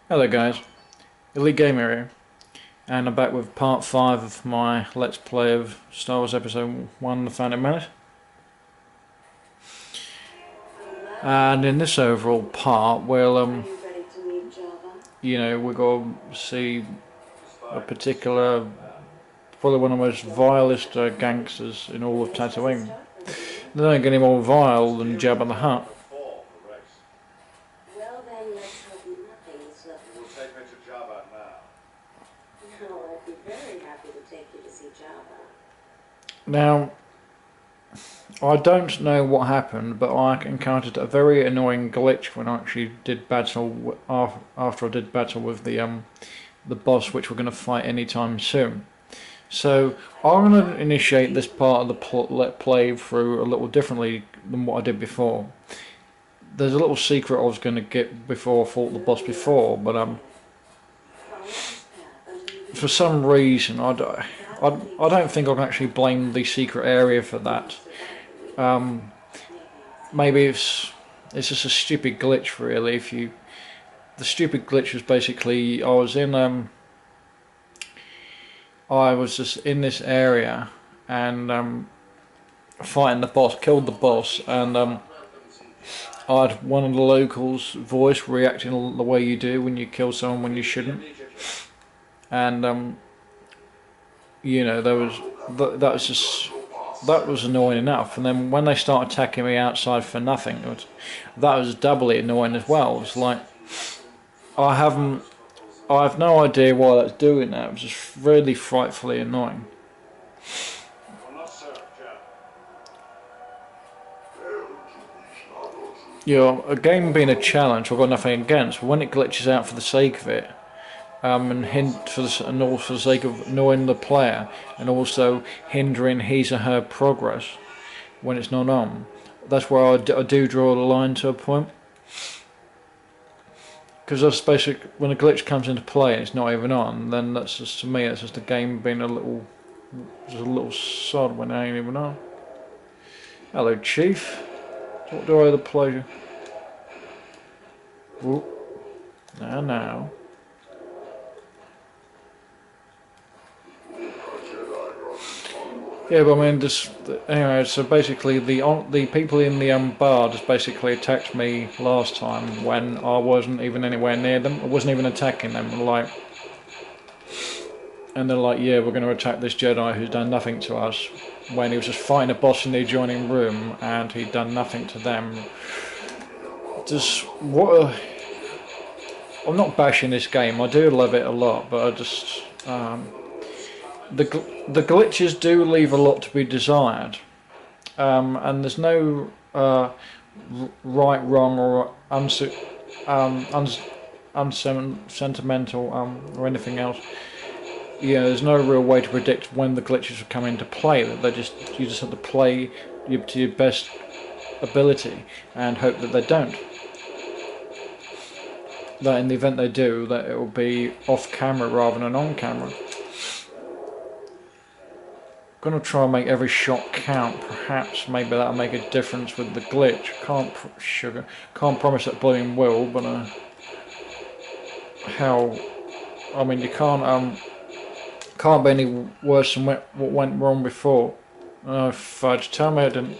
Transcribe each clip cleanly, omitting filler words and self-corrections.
Hello guys, Elite Gamer here, and I'm back with part 5 of my Let's Play of Star Wars Episode 1, The Phantom Menace. And in this overall part, we'll, we're going to see a particular, probably one of the most vilest gangsters in all of Tatooine. They don't get any more vile than Jabba the Hutt. Well then, let's hope nothing is left. We'll take me to Jabba now. No, I'd be very happy to take you to see Jabba. Now, I don't know what happened, but I encountered a very annoying glitch when I actually did battle after I did battle with the boss, which we're going to fight anytime soon. So I'm going to initiate this part of the play through a little differently than what I did before. There's a little secret I was going to get before I fought the boss before, but for some reason I don't think I can actually blame the secret area for that. Maybe it's just a stupid glitch, really. The stupid glitch was basically I was just in this area and fighting the boss, killed the boss, and I had one of the locals' voice reacting the way you do when you kill someone when you shouldn't, and that was annoying enough. And then when they start attacking me outside for nothing, that was doubly annoying as well. It's like I have no idea why that's doing that. It was just really frightfully annoying. A game being a challenge, I've got nothing against, but when it glitches out for the sake of it, and also for the sake of annoying the player, and also hindering his or her progress when it's not on, that's where I do draw the line to a point. Because that's basically when a glitch comes into play and it's not even on, then that's just, to me, that's just the game being a little sod when it ain't even on. Hello, Chief. What do I owe the pleasure? Whoop. Now. Yeah, but I mean, anyway. So basically, the people in the bar just basically attacked me last time when I wasn't even anywhere near them. I wasn't even attacking them. And they're like, "Yeah, we're going to attack this Jedi who's done nothing to us," when he was just fighting a boss in the adjoining room and he'd done nothing to them. I'm not bashing this game. I do love it a lot, but I just the glitches do leave a lot to be desired, and there's no right, wrong, or unsentimental or anything else. There's no real way to predict when the glitches will come into play. You just have to play to your best ability and hope that they don't. That in the event they do, that it will be off camera rather than on camera. I'm gonna try and make every shot count. Perhaps maybe that'll make a difference with the glitch. Can't promise that blooming will, but I mean, you can't be any worse than what went wrong before. Oh fudge, tell me I didn't.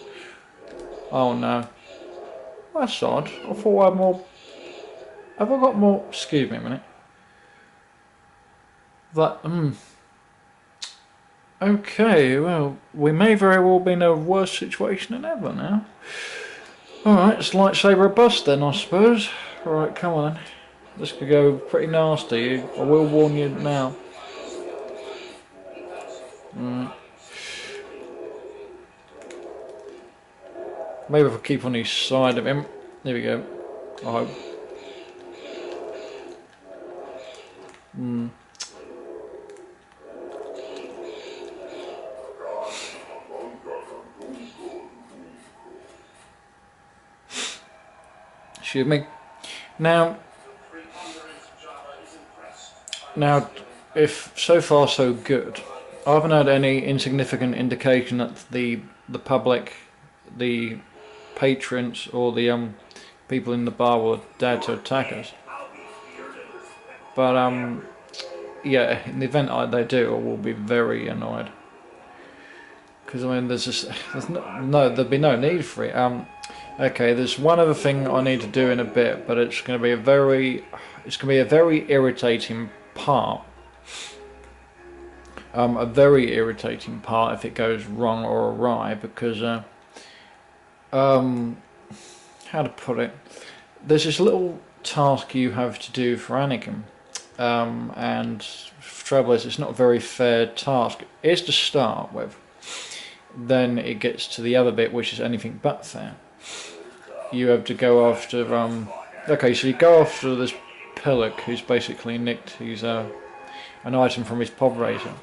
Oh no. That's odd. I thought I had more. Have I got more? Excuse me a minute. Okay, well, we may very well be in a worse situation than ever now. Alright, it's lightsaber bust then, I suppose. Alright, come on then. This could go pretty nasty. I will warn you now. Maybe if I keep on the side of him. There we go. I hope. Excuse me. Now, if so far so good. I haven't had any insignificant indication that the public, the patrons, or the people in the bar were dared to attack us. But yeah, in the event they do, I will be very annoyed. Because I mean, there'd be no need for it. Okay, there's one other thing I need to do in a bit, but it's going to be a very irritating part. A very irritating part if it goes wrong or awry, because how to put it? There's this little task you have to do for Anakin, and the trouble is, it's not a very fair task. It's to start with. Then it gets to the other bit, which is anything but fair. You have to go after okay, so you go after this Pillock who's basically nicked an item from his pod raiser.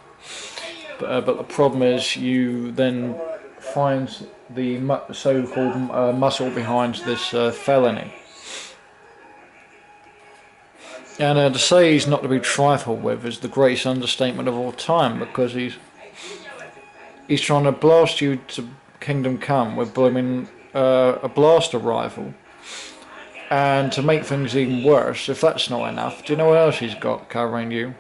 But the problem is, you then find the so-called muscle behind this felony. And to say he's not to be trifled with is the greatest understatement of all time, because he's trying to blast you to Kingdom Come with blooming a blaster rifle. And to make things even worse, if that's not enough, do you know what else he's got covering you?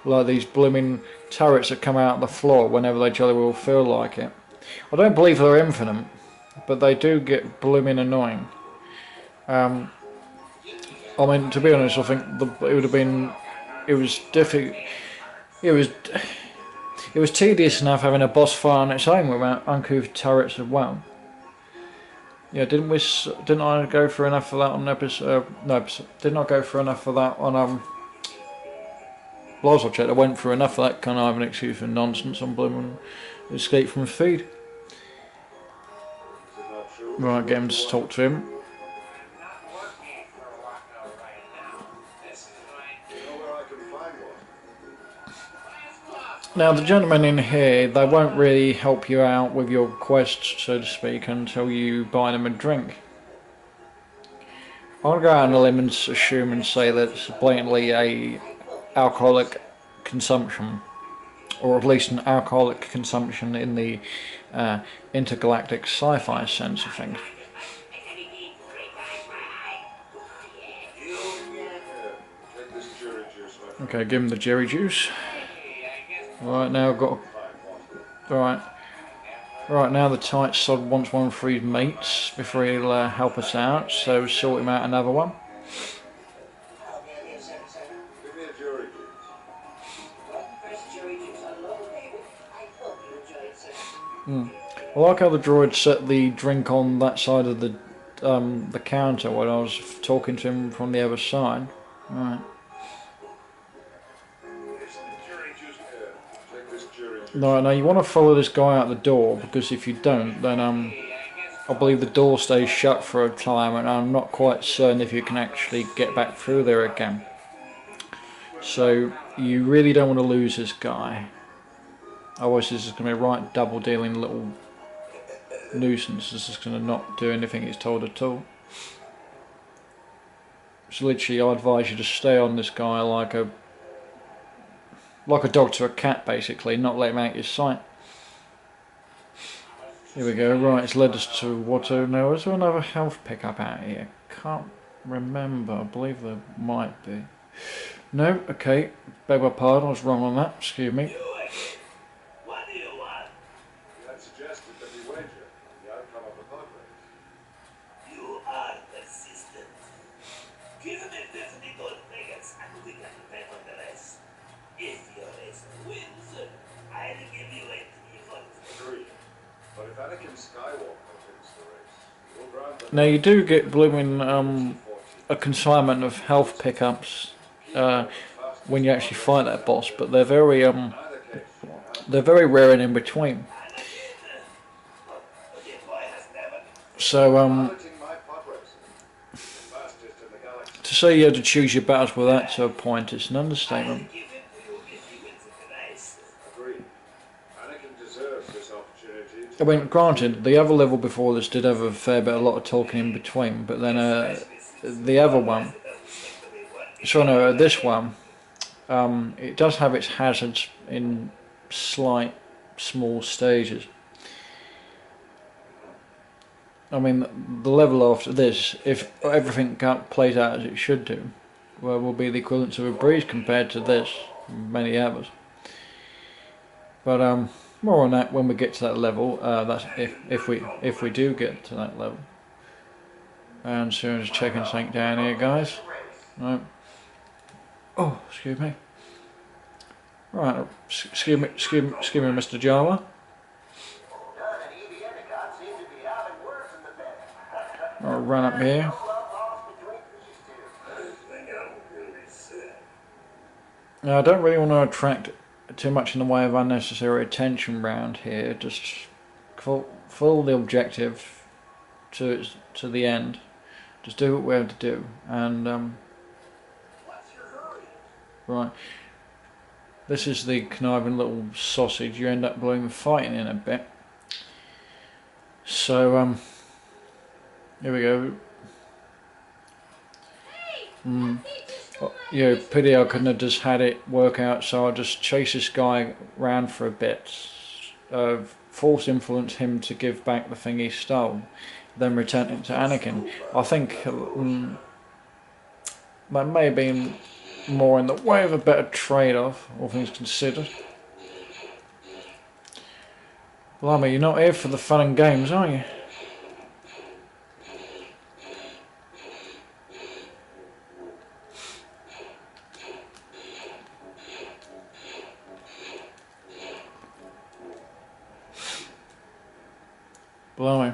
Like these blooming turrets that come out of the floor whenever they jolly well feel like it. I don't believe they're infinite, but they do get blooming annoying. I mean, to be honest, I think it would have been. It was difficult. It was tedious enough having a boss fight on its own without uncouth turrets as well. Yeah, didn't I go for enough for that on episode? No, didn't I go for enough for that on Last I checked, I went through enough of that kind of an excuse for nonsense on blooming Escape from Feed. Right, get him to talk to him. Now the gentlemen in here, they won't really help you out with your quest, so to speak, until you buy them a drink. I'm going to go out on a limb and assume and say that it's blatantly a alcoholic consumption, or at least an alcoholic consumption in the intergalactic sci-fi sense of things. Okay, give him the jerry juice. Right, now I've got. Right now the tight sod wants one for his mates before he'll help us out, so sort him out another one. I like how the droid set the drink on that side of the counter when I was talking to him from the other side. Right. No, you want to follow this guy out the door, because if you don't, then I believe the door stays shut for a time, and I'm not quite certain if you can actually get back through there again. So you really don't want to lose this guy. Otherwise this is going to be a right double dealing little nuisance. This is going to not do anything it's told at all. So literally I advise you to stay on this guy like a dog to a cat, basically, not let him out your sight. Here we go, right, it's led us to Watto. Now, is there another health pickup out here? Can't remember, I believe there might be. No, okay, beg my pardon, I was wrong on that, excuse me. What do you want? You had suggested that we wager the outcome of the pod race. You are persistent. Give me 50 gold nuggets and we can bet on the rest. If your race wins, I'll give you 8 evils. Agreed. But if Anakin Skywalker wins the race, we'll grant them. Now you do get blooming a consignment of health pickups when you actually fight that boss, but they're very rare and in between. So to say you had to choose your battles with that to a point, it's an understatement. I mean, granted, the other level before this did have a fair bit, a lot of talking in between, but then the other one, so no, this one, it does have its hazards in slight, small stages. I mean, the level after this, if everything plays out as it should do, will be the equivalent of a breeze compared to this, many others. But more on that when we get to that level. That's if we do get to that level. And so just checking something down here, guys. Right. Oh, excuse me. Right, excuse me, Mr. Jabba. I'll run up here. Now, I don't really want to attract too much in the way of unnecessary attention around here. Just follow the objective to the end. Just do what we have to do, and right. This is the conniving little sausage you end up blowing fighting in a bit. So here we go. Pity I couldn't have just had it work out, so I'll just chase this guy around for a bit. Force influence him to give back the thing he stole, then return it to Anakin. I think that may have been more in the way of a better trade-off, all things considered. Blimey, you're not here for the fun and games, are you? Blimey.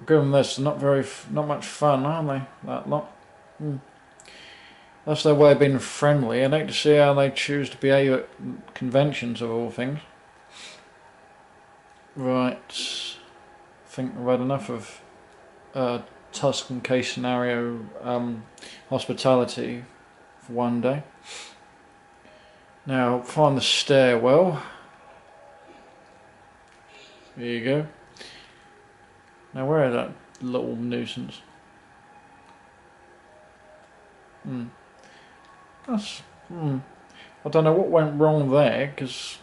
Given this, not much fun, aren't they? That lot. That's their way of being friendly. I'd like to see how they choose to behave at conventions of all things. Right. I think I've had enough of Tuscan case scenario hospitality for one day. Now find the stairwell. There you go. Now where is that little nuisance? That's I don't know what went wrong there, because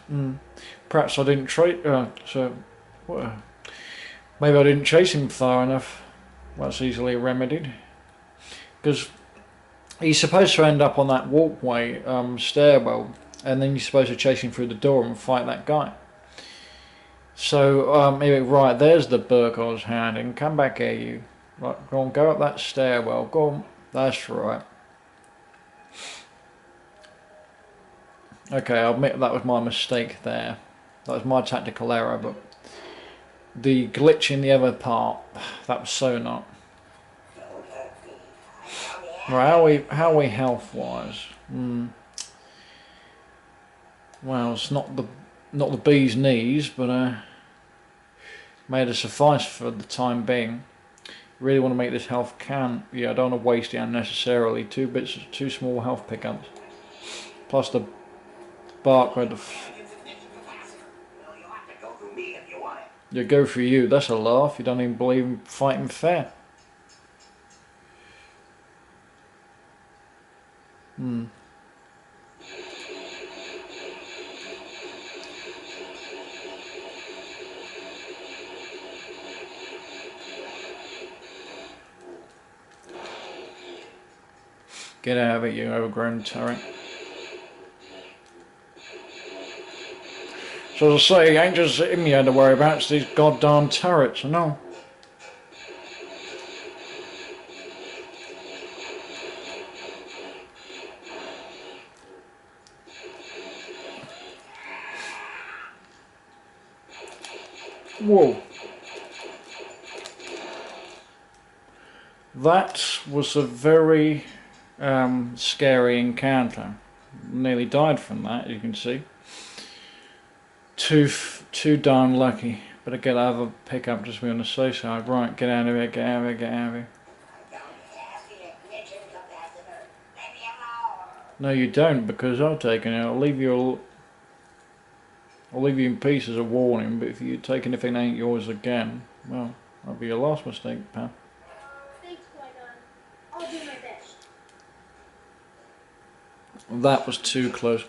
perhaps I didn't maybe I didn't chase him far enough. That's easily remedied, because he's supposed to end up on that walkway stairwell, and then you're supposed to chase him through the door and fight that guy. So, right, there's the book I was handing. Come back here, you. Right, go on, go up that stairwell. Go on. That's right. Okay, I'll admit that was my mistake there. That was my tactical error, but the glitch in the other part, that was so not. Right, how are we health-wise? Well, it's not the bee's knees, but made it suffice for the time being. Really want to make this health count. Yeah, I don't want to waste it unnecessarily. Two small health pickups, plus the barcode. You go for you. That's a laugh. You don't even believe in fighting fair. Get out of it, you overgrown turret. So as I say, it ain't just him you had to worry about, it's these goddamn turrets, I know. Whoa. That was a very scary encounter. Nearly died from that, you can see. Too darn lucky. Better get out of a pickup just to be on the safe side. Right, get out of here, get out of here, get out of here. No, you don't, because I'll take it. I'll leave you in peace as a warning, but if you take anything that ain't yours again, well, that'll be your last mistake, pal. Thanks, Qui-Gon. I'll do my best. That was too close.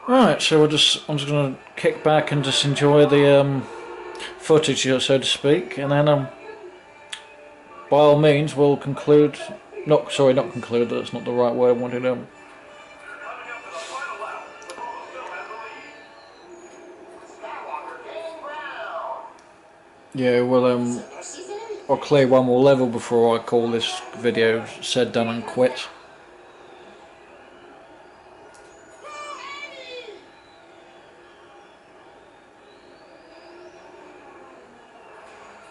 Right, so I'm just going to kick back and just enjoy the footage, so to speak, and then by all means, we'll conclude. Not conclude. That's not the right word I wanted. Coming up to the final lap, the Boba still has the lead. Skywalker gaining ground. Yeah, well, I'll clear one more level before I call this video said, done, and quit.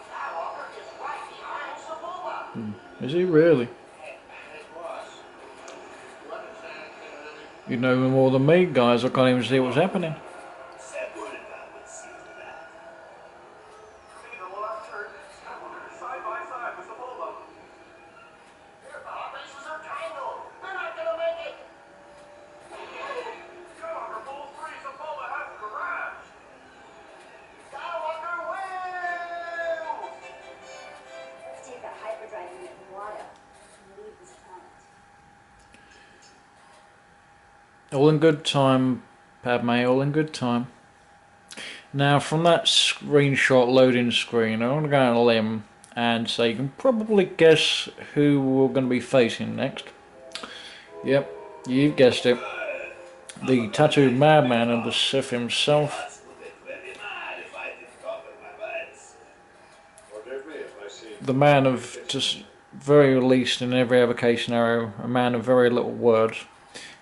Skywalker is right behind Sebulba. Is he really? Hey, boss. You understand, Kennedy? You know more than me, guys. I can't even see what's happening. Thinking the last turn, Skywalker is side by side with Sebulba. Their power bases are tangled. They're not gonna make it. Skywalker pulls free. Sebulba has crashed. Skywalker wins. Let's take that hyperdrive unit from Watto and leave this planet. All in good time, Padme, all in good time. Now, from that screenshot loading screen, I want to go on a limb and say you can probably guess who we're going to be facing next. Yep, you've guessed it. The tattooed madman of the Sith himself. Forgive me if I seem. The man of, just very least in every other case scenario, a man of very little words,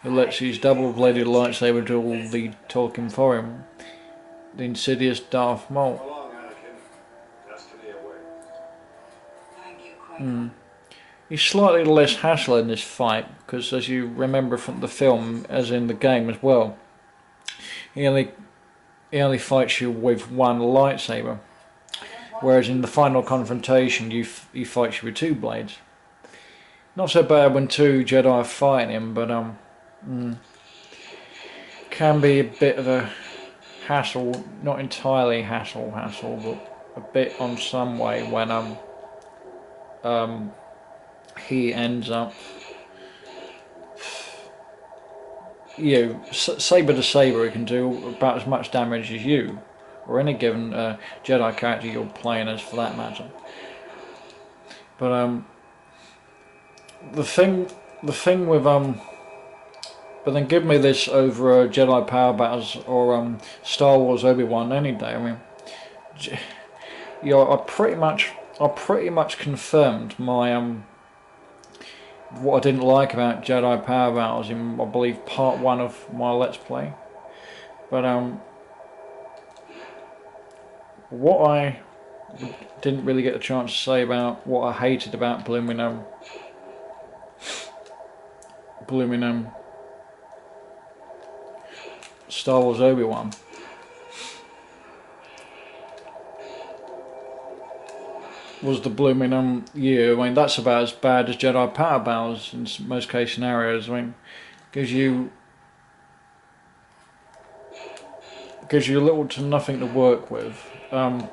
who lets his double-bladed lightsaber do all the talking for him. The insidious Darth Maul. So long, Anakin. Destiny awaits. Thank you, Qui-Gon. He's slightly less hassle in this fight, because as you remember from the film, as in the game as well, he only fights you with one lightsaber, whereas in the final confrontation he fights you with two blades. Not so bad when two Jedi are fighting him, but can be a bit of a hassle, not entirely hassle, but a bit on some way when he ends up, saber to saber, he can do about as much damage as you, or any given Jedi character you're playing as, for that matter. But the thing with but then give me this over Jedi Power Battles or Star Wars Obi-Wan any day. I mean, I pretty much confirmed my what I didn't like about Jedi Power Battles in, I believe, part 1 of my Let's Play. But what I didn't really get a chance to say about what I hated about blooming Star Wars Obi-Wan was the blooming I mean, that's about as bad as Jedi Power Battles in most case scenarios. I mean, gives you little to nothing to work with. The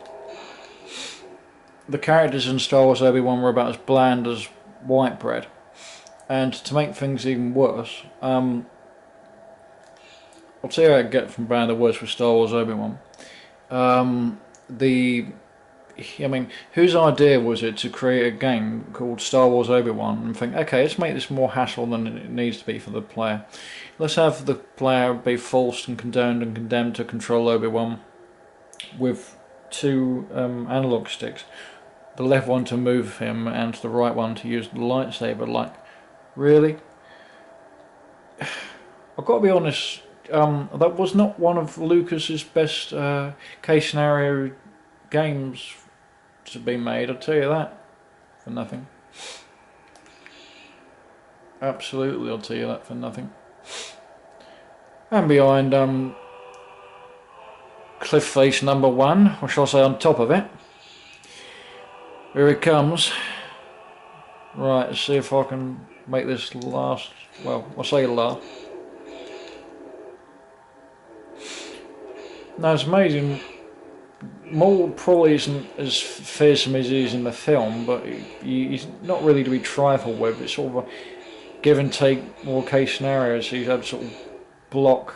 characters in Star Wars Obi-Wan were about as bland as white bread, and to make things even worse, I'll tell you how I get from bad to worse with Star Wars Obi-Wan. I mean, whose idea was it to create a game called Star Wars Obi-Wan and think, okay, let's make this more hassle than it needs to be for the player. Let's have the player be forced and condemned to control Obi-Wan with two analog sticks. The left one to move him and the right one to use the lightsaber. Like, really? I've got to be honest, that was not one of Lucas's best case scenario games to be made, I'll tell you that for nothing. Absolutely, I'll tell you that for nothing. And behind cliff face number 1, or shall I say on top of it, here it comes. Right, let's see if I can make this last, well, I'll say last. Now it's amazing, Maul probably isn't as fearsome as he is in the film, but he's not really to be trifled with. It's sort of a give and take more case scenarios. He's had sort of block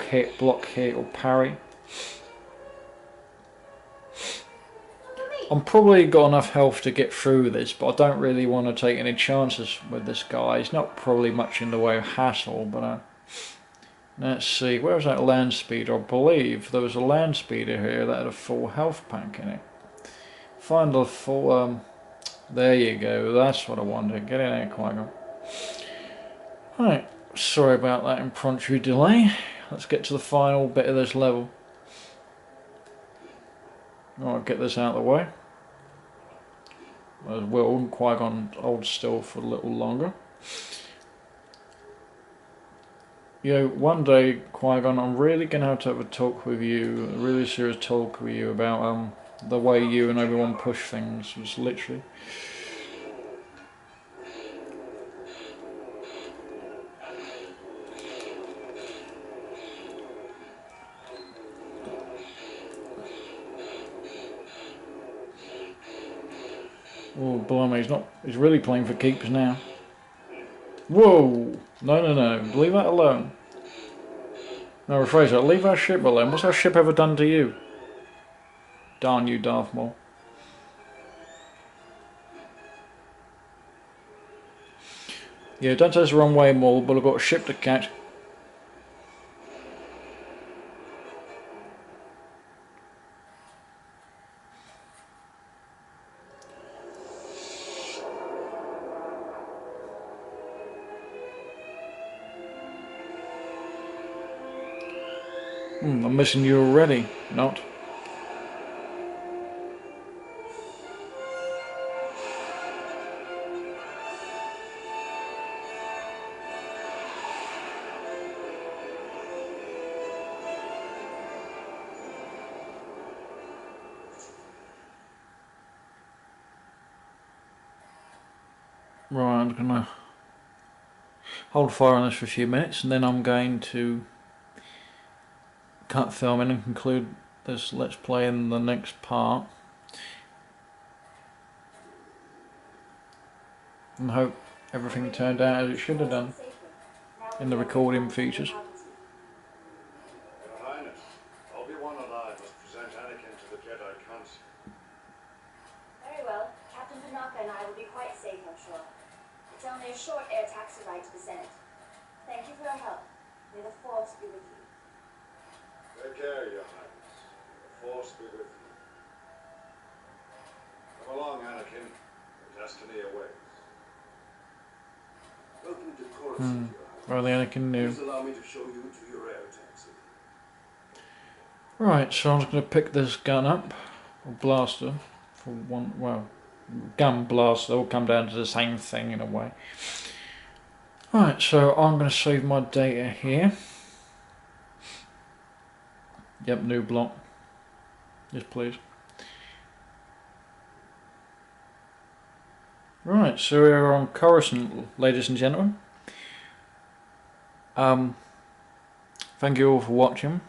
hit, or parry. I'm probably got enough health to get through this, but I don't really want to take any chances with this guy. He's not probably much in the way of hassle, but let's see, where was that land speeder? I believe there was a land speeder here that had a full health pack in it. Find the full, there you go, that's what I wanted. Get in there, Qui-Gon. Right, sorry about that impromptu delay. Let's get to the final bit of this level. I'll get this out of the way. As well, Qui-Gon hold still for a little longer. You know, one day, Qui-Gon, I'm really going to have a talk with you, a really serious talk with you about the way you and Obi-Wan push things, was literally. Oh, blimey, he's really playing for keeps now. Whoa! No, leave that alone. No, Fraser, leave our ship alone. What's our ship ever done to you? Darn you, Darth Maul. Yeah, don't take us the wrong way, Maul, but I've got a ship to catch. I'm missing you already. Not. Right, I'm gonna hold fire on this for a few minutes, and then I'm going to cut filming and conclude this Let's Play in the next part. And hope everything turned out as it should have done in the recording features. Your Highness, Obi-Wan and I must present Anakin to the Jedi Council. Very well. Captain Panaka and I will be quite safe, I'm sure. It's only a short air taxi ride to the Senate. Thank you for your help. May the Force be with you. Take care, Your Highness. The Force be with you. Come along, Anakin. Your destiny awaits. Welcome to Coruscant, Your Highness. Well, the Anakin knew. Please allow me to show you to your air taxi. Right, so I'm just going to pick this gun up, or blaster, for one, well, gun blaster, all come down to the same thing in a way. Right, so I'm going to save my data here. Yep, new block. Yes, please. Right, so we're on Coruscant, ladies and gentlemen. Thank you all for watching,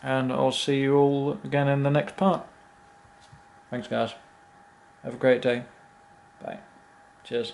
and I'll see you all again in the next part. Thanks, guys. Have a great day. Bye. Cheers.